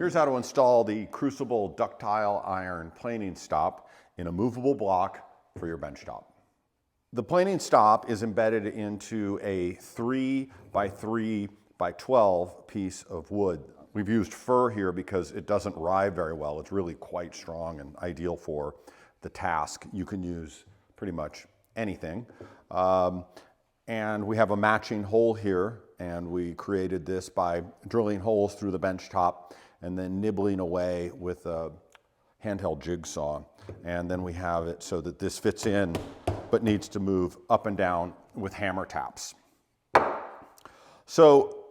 Here's how to install the Crucible ductile iron planing stop in a movable block for your bench top. The planing stop is embedded into a 3 by 3 by 12 piece of wood. We've used fir here because it doesn't ride very well. It's really quite strong and ideal for the task. You can use pretty much anything. And we have a matching hole here, and we created this by drilling holes through the bench top and then nibbling away with a handheld jigsaw. And then we have it so that this fits in but needs to move up and down with hammer taps. So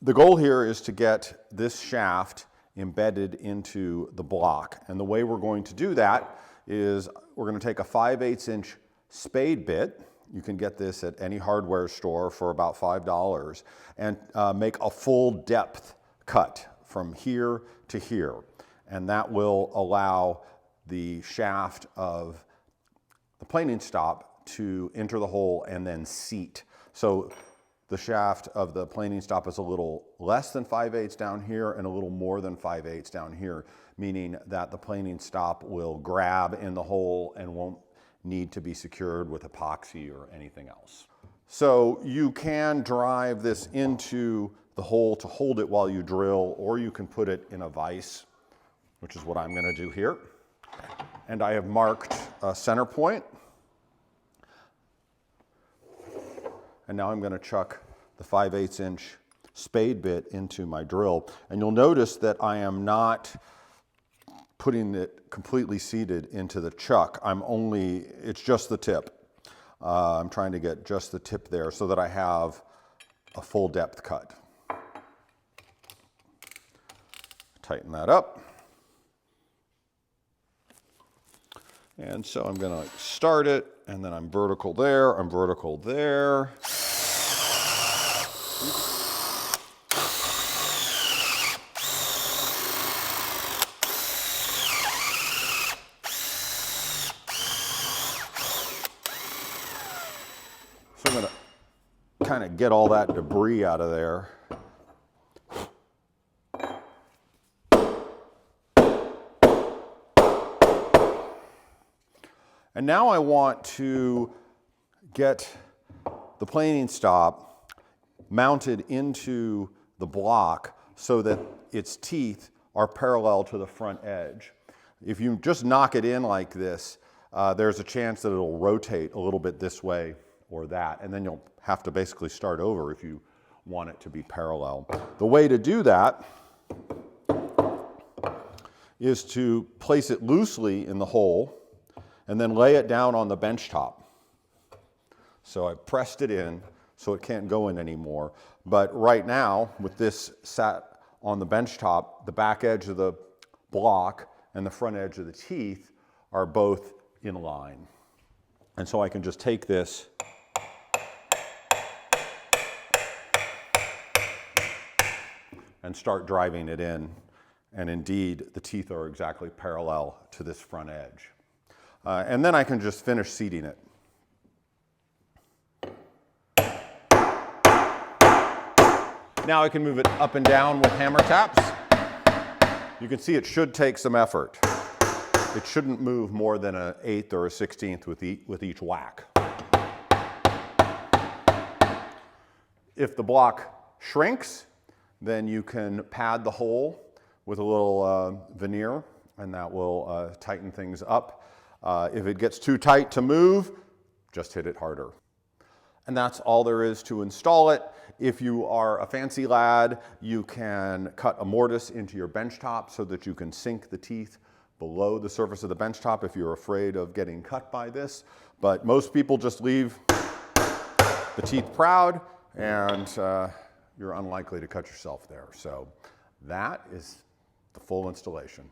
the goal here is to get this shaft embedded into the block. And the way we're going to do that is we're going to take a 5/8 inch spade bit. You can get this at any hardware store for about $5, and make a full depth cut from here to here. And that will allow the shaft of the planing stop to enter the hole and then seat. So the shaft of the planing stop is a little less than 5/8 down here and a little more than 5/8 down here, meaning that the planing stop will grab in the hole and won't need to be secured with epoxy or anything else. So you can drive this into the hole to hold it while you drill, or you can put it in a vise, which is what I'm going to do here. And I have marked a center point. And now I'm going to chuck the 5/8 inch spade bit into my drill. And you'll notice that I am not putting it completely seated into the chuck. It's just the tip. I'm trying to get just the tip there so that I have a full depth cut. Tighten that up. And so I'm going to start it, and then I'm vertical there, I'm vertical there. So I'm going to kind of get all that debris out of there. And now I want to get the planing stop mounted into the block so that its teeth are parallel to the front edge. If you just knock it in like this, there's a chance that it'll rotate a little bit this way or that, and then you'll have to basically start over if you want it to be parallel. The way to do that is to place it loosely in the hole and then lay it down on the bench top. So I pressed it in so it can't go in anymore. But right now, with this sat on the bench top, the back edge of the block and the front edge of the teeth are both in line. And so I can just take this and start driving it in. And indeed, the teeth are exactly parallel to this front edge. And then I can just finish seating it. Now I can move it up and down with hammer taps. You can see it should take some effort. It shouldn't move more than an 1/8 or a 1/16 with each whack. If the block shrinks, then you can pad the hole with a little veneer, and that will tighten things up. If it gets too tight to move, just hit it harder. And that's all there is to install it. If you are a fancy lad, you can cut a mortise into your bench top so that you can sink the teeth below the surface of the bench top if you're afraid of getting cut by this. But most people just leave the teeth proud, and you're unlikely to cut yourself there. So that is the full installation.